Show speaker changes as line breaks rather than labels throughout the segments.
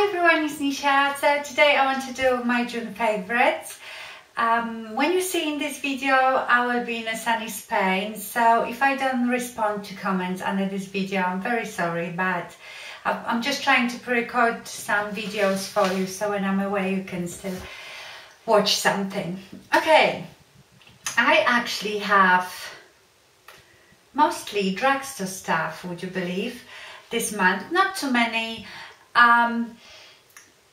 Hi everyone, it's Nisha. So today I want to do my June favourites. When you see in this video, I will be in a sunny Spain. So if I don't respond to comments under this video, I'm very sorry, but I'm just trying to pre-record some videos for you, so when I'm away you can still watch something. Okay, I actually have mostly drugstore stuff, would you believe, this month. Not too many.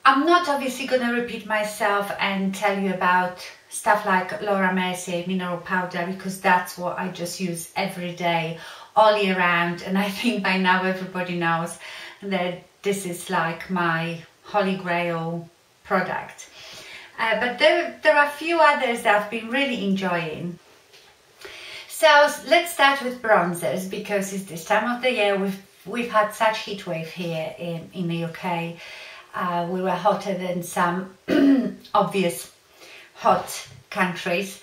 I'm not obviously going to repeat myself and tell you about stuff like Laura Mercier mineral powder, because that's what I just use every day, all year round, and I think by now everybody knows that this is like my holy grail product. But there are a few others that I've been really enjoying. So let's start with bronzers, because it's this time of the year. We've had such heat wave here in the UK. We were hotter than some obvious hot countries.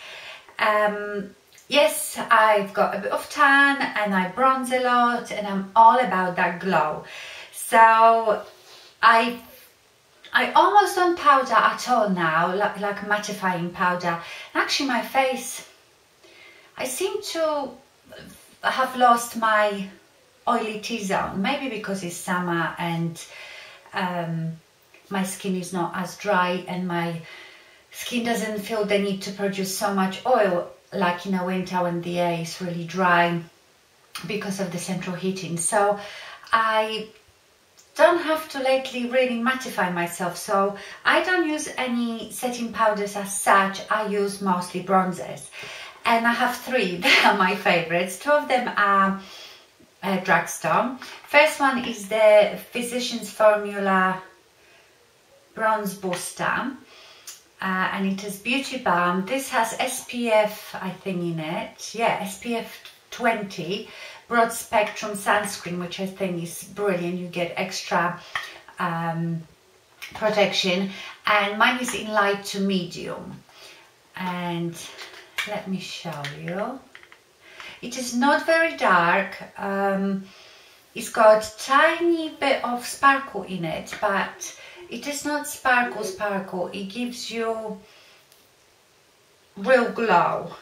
Yes, I've got a bit of tan and I bronze a lot, and I'm all about that glow. So I almost don't powder at all now, like mattifying powder. Actually, my face, I seem to have lost my oily T-zone, maybe because it's summer and my skin is not as dry, and my skin doesn't feel the need to produce so much oil like in the winter when the air is really dry because of the central heating. So I don't have to lately really mattify myself, so I don't use any setting powders as such. I use mostly bronzers, and I have three that are my favorites. Two of them are drugstore. First one is the Physicians Formula Bronze Booster, and it is Beauty Balm. This has SPF, I think, in it. Yeah, SPF 20 broad spectrum sunscreen, which I think is brilliant. You get extra protection, and mine is in light to medium. And let me show you. It is not very dark. It's got tiny bit of sparkle in it, but it is not sparkle. It gives you real glow.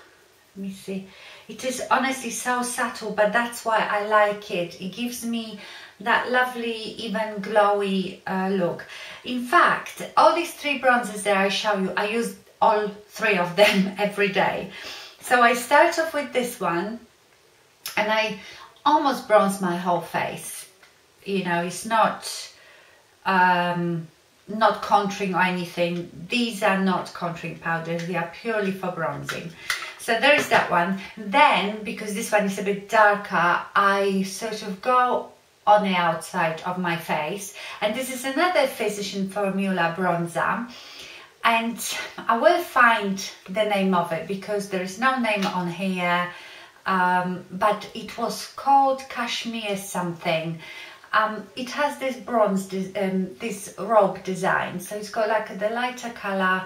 Let me see. It is honestly so subtle, but that's why I like it. It gives me that lovely, even glowy look. In fact, all these three bronzers that I show you, I use all three of them every day. So I start off with this one, and I almost bronze my whole face. You know, it's not contouring or anything. These are not contouring powders, they are purely for bronzing. So there is that one. Then, because this one is a bit darker, I sort of go on the outside of my face, and this is another Physician Formula bronzer, and I will find the name of it because there is no name on here, but it was called Cashmere something. It has this bronze, this robe design, so it's got like the lighter colour,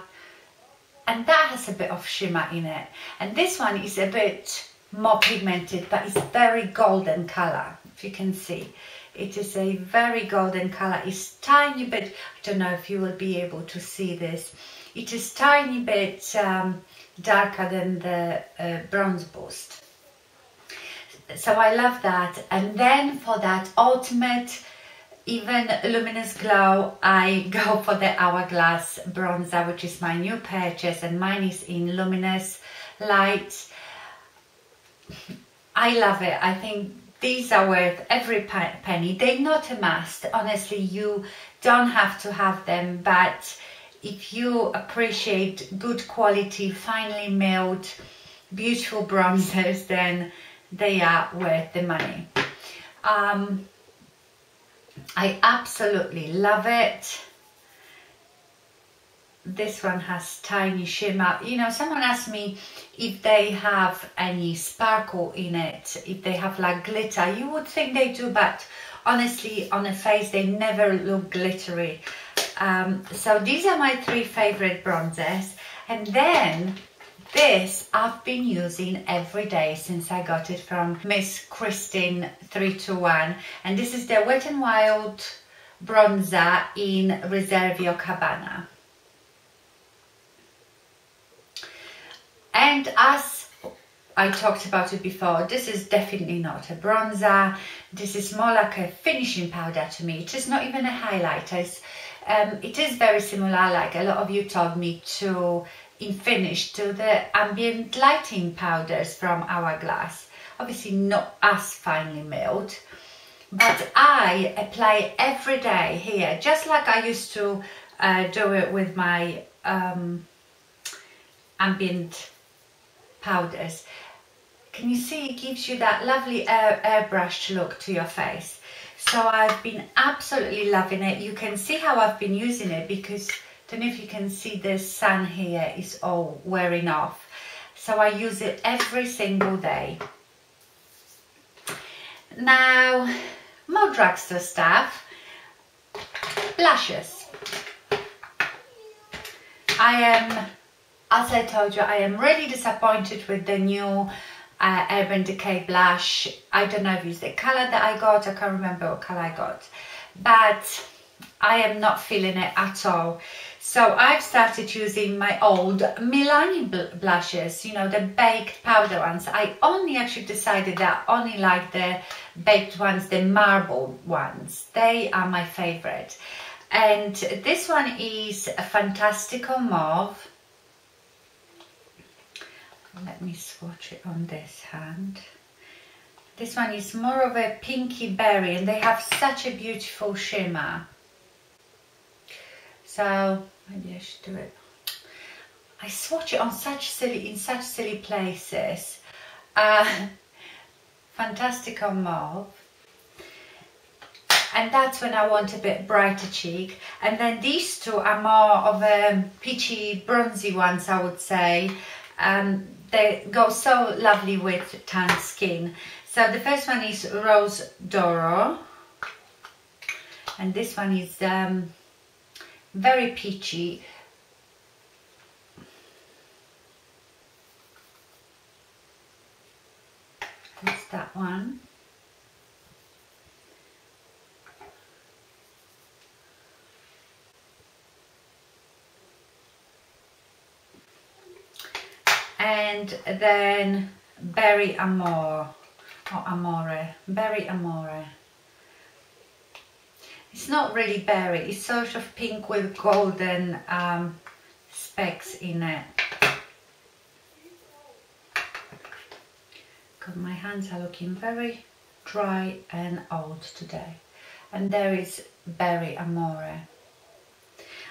and that has a bit of shimmer in it. And this one is a bit more pigmented, but it's very golden colour, if you can see. It is a very golden colour. It's tiny bit, I don't know if you will be able to see this, it is tiny bit darker than the Bronze Boost. So I love that. And then for that ultimate, even luminous glow, I go for the Hourglass bronzer, which is my new purchase, and mine is in Luminous Light. I love it. I think these are worth every penny. They're not a must. Honestly, you don't have to have them, but if you appreciate good quality, finely milled, beautiful bronzers, then they are worth the money. I absolutely love it. This one has tiny shimmer. You know, someone asked me if they have any sparkle in it, if they have like glitter. You would think they do, but honestly, on a face, they never look glittery. So these are my three favorite bronzers. And then this I've been using every day since I got it from Miss Christine 321, and this is the Wet n Wild bronzer in Reservio Cabana. And as I talked about it before, this is definitely not a bronzer. This is more like a finishing powder to me. It is not even a highlighter. It is very similar, like a lot of you told me, to in finish to the ambient lighting powders from Hourglass. Obviously not as finely milled, but I apply every day here, just like I used to do it with my ambient powders. Can you see it gives you that lovely airbrushed look to your face? So I've been absolutely loving it. You can see how I've been using it because I don't know if you can see the sun here is all wearing off. So I use it every single day. Now, more drugstore stuff. Blushes. As I told you, I am really disappointed with the new Urban Decay blush. I don't know if it's the colour that I got, I can't remember what colour I got, but I am not feeling it at all. So I've started using my old MILANI blushes, you know, the baked powder ones. I only actually decided that I only like the baked ones, the marble ones. They are my favourite. And this one is a Fantastico Mauve. Let me swatch it on this hand. This one is more of a pinky berry and they have such a beautiful shimmer. So maybe I should do it. I swatch it on such silly places. Fantastico Mauve. And that's when I want a bit brighter cheek. And then these two are more of a peachy bronzy ones, I would say. They go so lovely with tan skin. So the first one is Rose D'Oro, and this one is very peachy. That's that one. And then Berry Amore, or Amore, Berry Amore. It's not really berry, it's sort of pink with golden specks in it. God, my hands are looking very dry and old today. And there is Berry Amore.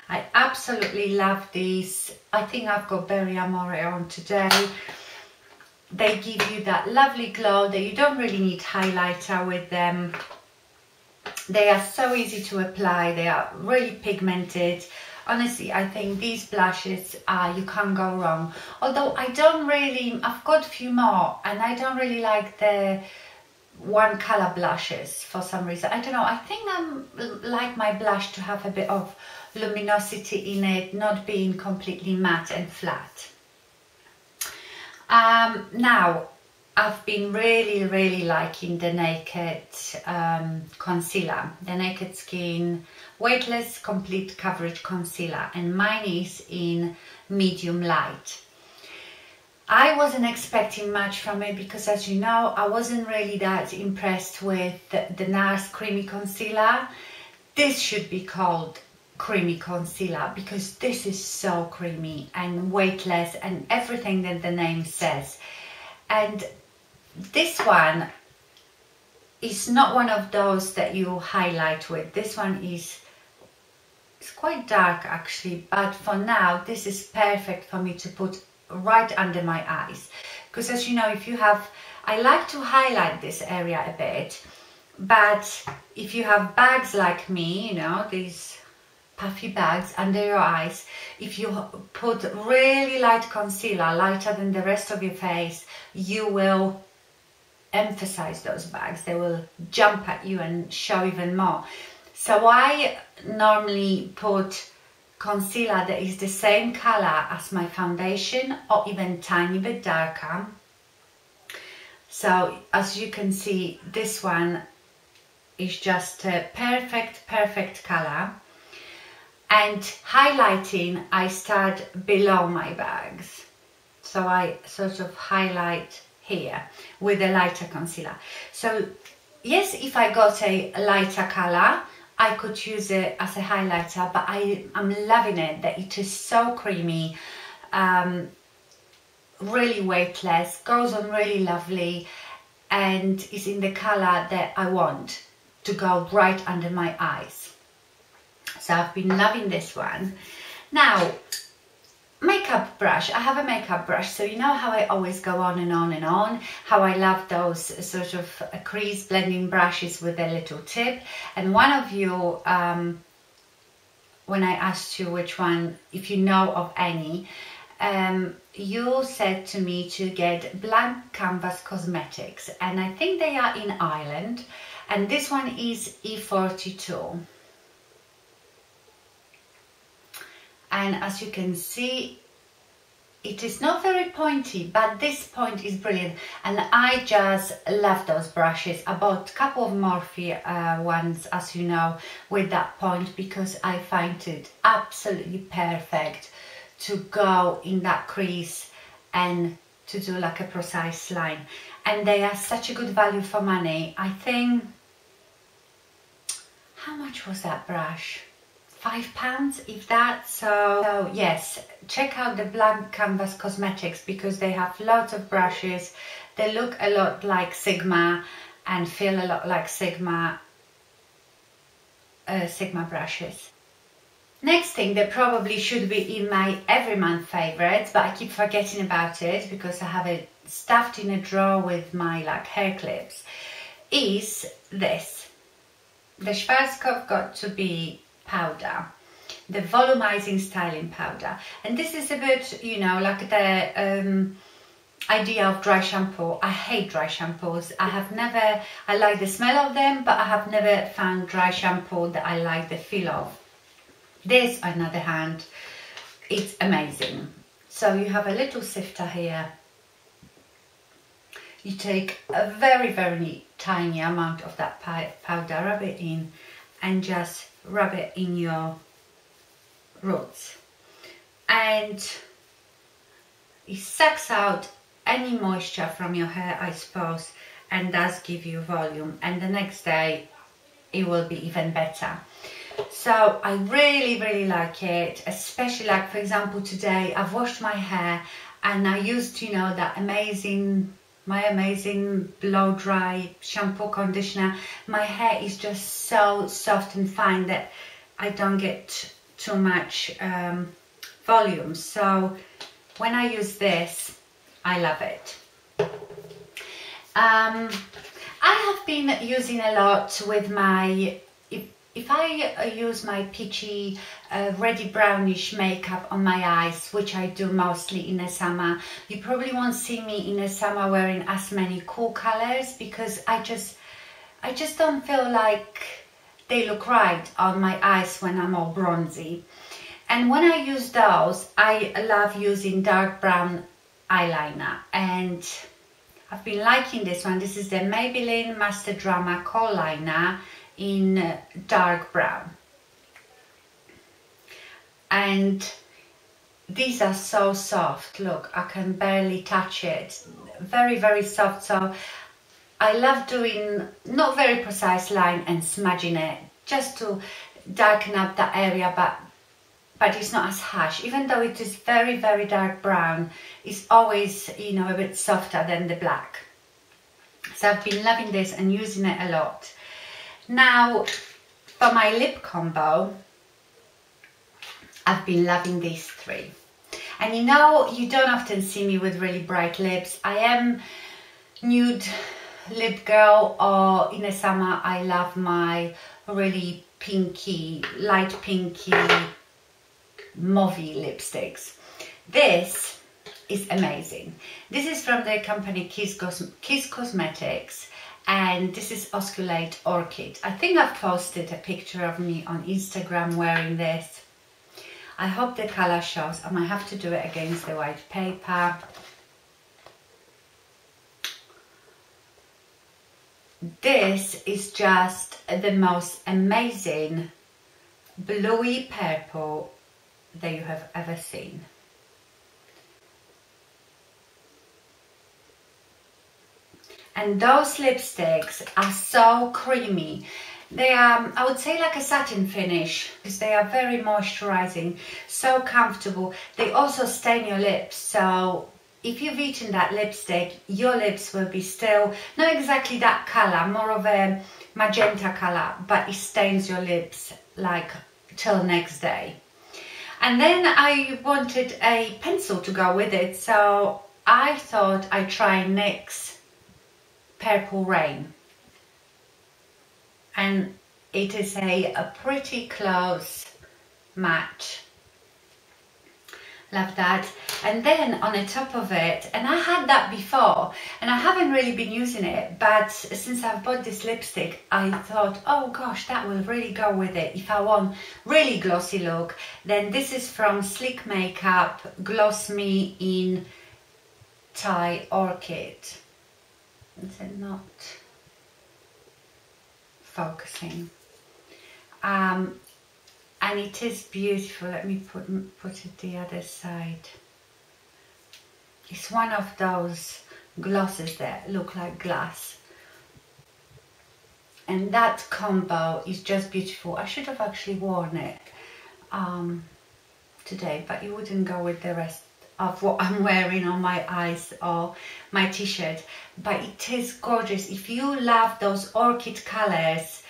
I absolutely love these. I think I've got Berry Amore on today. They give you that lovely glow that you don't really need highlighter with them. They are so easy to apply. They are really pigmented. Honestly, I think these blushes, you can't go wrong. Although I don't really, I've got a few more and I don't really like the one color blushes for some reason. I don't know, I think I like my blush to have a bit of luminosity in it, not being completely matte and flat. Now, I've been really liking the Naked concealer, the Naked Skin Weightless Complete Coverage Concealer, and mine is in medium light. I wasn't expecting much from it because, as you know, I wasn't really that impressed with the NARS Creamy Concealer. This should be called Creamy Concealer because this is so creamy and weightless and everything that the name says. And this one is not one of those that you highlight with. This one is quite dark actually, but for now this is perfect for me to put right under my eyes, because as you know, if you have, I like to highlight this area a bit, but if you have bags like me, you know, these puffy bags under your eyes, if you put really light concealer, lighter than the rest of your face, you will emphasize those bags. They will jump at you and show even more. So I normally put concealer that is the same color as my foundation or even tiny bit darker. So as you can see, this one is just a perfect color. And highlighting, I start below my bags. So I sort of highlight here with a lighter concealer. So yes, if I got a lighter color, I could use it as a highlighter, but I'm loving it that it is so creamy, really weightless, goes on really lovely, and is in the color that I want to go right under my eyes. So I've been loving this one. Now, makeup brush. I have a makeup brush, so you know how I always go on and on and on, how I love those sort of crease blending brushes with a little tip. And one of you, when I asked you which one, if you know of any, you said to me to get Blank Canvas Cosmetics, and I think they are in Ireland, and this one is E42. And as you can see, it is not very pointy, but this point is brilliant. And I just love those brushes. I bought a couple of Morphe ones, as you know, with that point, because I find it absolutely perfect to go in that crease and to do like a precise line. And they are such a good value for money. I think, how much was that brush? £5, if that. So yes, check out the Blank Canvas Cosmetics, because they have lots of brushes. They look a lot like Sigma and feel a lot like Sigma brushes. Next thing that probably should be in my every month favorites, but I keep forgetting about it because I have it stuffed in a drawer with my like hair clips, is this. The Schwarzkopf Got To Be powder, the volumizing styling powder. And this is a bit, you know, like the idea of dry shampoo. I hate dry shampoos. I like the smell of them, but I have never found dry shampoo that I like the feel of. This, on the other hand, it's amazing. So you have a little sifter here. You take a very tiny amount of that powder, rub it in, and just rub it in your roots, and it sucks out any moisture from your hair, I suppose, and does give you volume, and the next day it will be even better. So I really like it, especially like, for example, today I've washed my hair and I used, you know, that my amazing blow dry shampoo conditioner. My hair is just so soft and fine that I don't get too much volume. So when I use this, I love it. I have been using a lot with my, if I use my peachy, reddy brownish makeup on my eyes, which I do mostly in the summer, you probably won't see me in the summer wearing as many cool colors, because I just don't feel like they look right on my eyes when I'm all bronzy. And when I use those, I love using dark brown eyeliner, and I've been liking this one. This is the Maybelline Master Drama Kohl liner in dark brown, and these are so soft. Look, I can barely touch it. Very soft. So I love doing not very precise line and smudging it just to darken up that area, but it's not as harsh. Even though it is very dark brown, it's always, you know, a bit softer than the black. So I've been loving this and using it a lot. Now, for my lip combo, I've been loving these three. And you know, you don't often see me with really bright lips. I am nude lip girl, or in the summer I love my really pinky, light pinky, mauvey lipsticks. This is amazing. This is from the company Kiss Cosmetics, and this is Osculate Orchid. I think I've posted a picture of me on Instagram wearing this. I hope the colour shows. I might have to do it against the white paper. this is just the most amazing bluey purple that you have ever seen. And those lipsticks are so creamy. They are, I would say, like a satin finish, because they are very moisturizing, so comfortable. They also stain your lips, so if you've eaten that lipstick, your lips will be still not exactly that color, more of a magenta color, but it stains your lips like till next day. And then I wanted a pencil to go with it, so I thought I'd try NYX Purple Rain, and it is a pretty close match. Love that. And then on the top of it, and I had that before and I haven't really been using it, but since I've bought this lipstick, I thought, oh gosh, that will really go with it. If I want really glossy look, then this is from Sleek Makeup Gloss Me in Thai Orchid. Is it not focusing? And it is beautiful. Let me put it the other side. It's one of those glosses that look like glass, and that combo is just beautiful. I should have actually worn it today, but it wouldn't go with the rest of what I'm wearing on my eyes or my t-shirt. But it is gorgeous. If you love those orchid colors,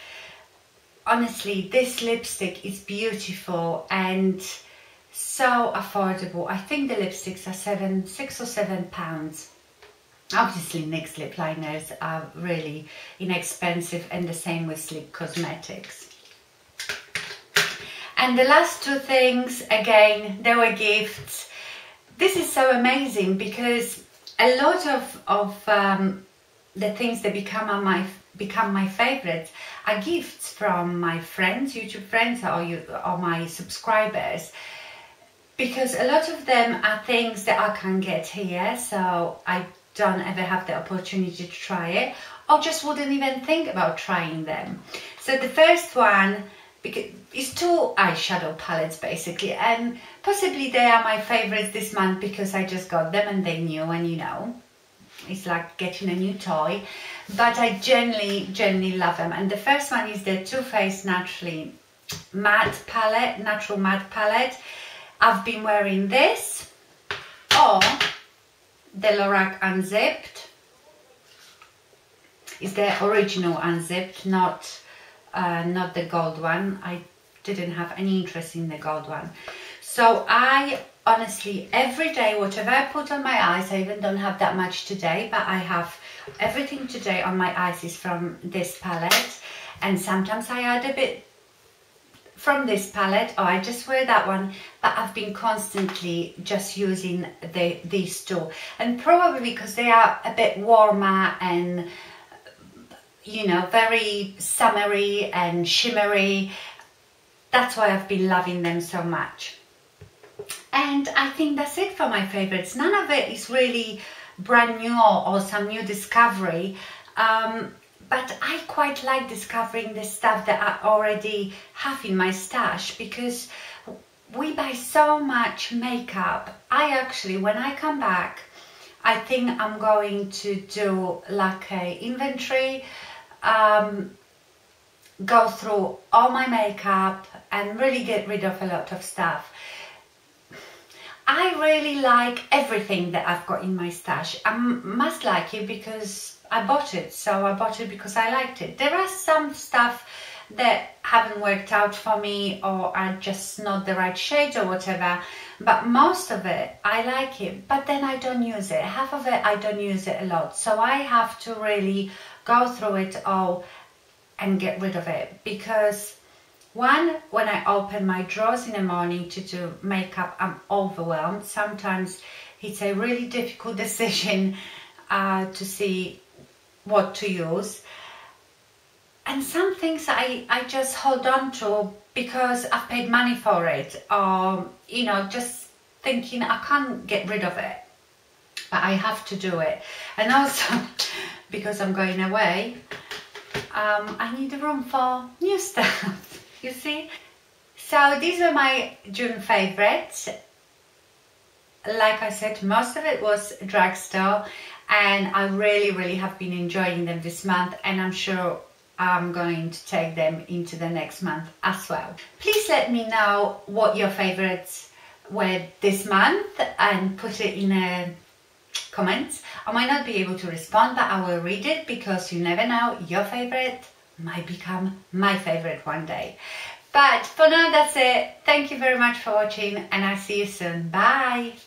honestly, this lipstick is beautiful and so affordable. I think the lipsticks are £6 or £7. Obviously NYX lip liners are really inexpensive, and the same with Sleek Cosmetics. And the last two things, again, they were gifts. This is so amazing because a lot of the things that become my favorites are gifts from my friends, YouTube friends, or my subscribers, because a lot of them are things that I can't get here, so I don't ever have the opportunity to try it, or just wouldn't even think about trying them. So the first one is two eyeshadow palettes basically, and possibly they are my favorites this month because I just got them and they're new, and you know, it's like getting a new toy, but I genuinely love them. And the first one is the Too Faced Natural Matte Palette. I've been wearing this, or the LORAC Unzipped. It's the original Unzipped, not the gold one. I didn't have any interest in the gold one. So I honestly, every day, whatever I put on my eyes, I even don't have that much today, but I have everything today on my eyes is from this palette, and sometimes I add a bit from this palette, or I just wear that one, but I've been constantly just using these two, and probably because they are a bit warmer and, you know, very summery and shimmery, that's why I've been loving them so much. And I think that's it for my favorites. None of it is really brand new or some new discovery, but I quite like discovering the stuff that I already have in my stash, because we buy so much makeup. I actually, when I come back, I think I'm going to do like a inventory, go through all my makeup and really get rid of a lot of stuff. I really like everything that I've got in my stash. I must like it because I bought it, so I bought it because I liked it. There are some stuff that haven't worked out for me or are just not the right shade or whatever, but most of it I like it, but then I don't use it. Half of it I don't use it a lot, so I have to really go through it all and get rid of it, because one, when I open my drawers in the morning to do makeup, I'm overwhelmed. Sometimes it's a really difficult decision to see what to use. And some things I just hold on to because I've paid money for it, or, you know, just thinking I can't get rid of it, but I have to do it. And also, because I'm going away, I need room for new stuff, you see. So these were my June favourites. Like I said, most of it was drugstore, and I really have been enjoying them this month, and I'm sure I'm going to take them into the next month as well. Please let me know what your favourites were this month and put it in a comments. I might not be able to respond, but I will read it, because you never know, your favourite might become my favourite one day. But for now, that's it. Thank you very much for watching, and I'll see you soon. Bye!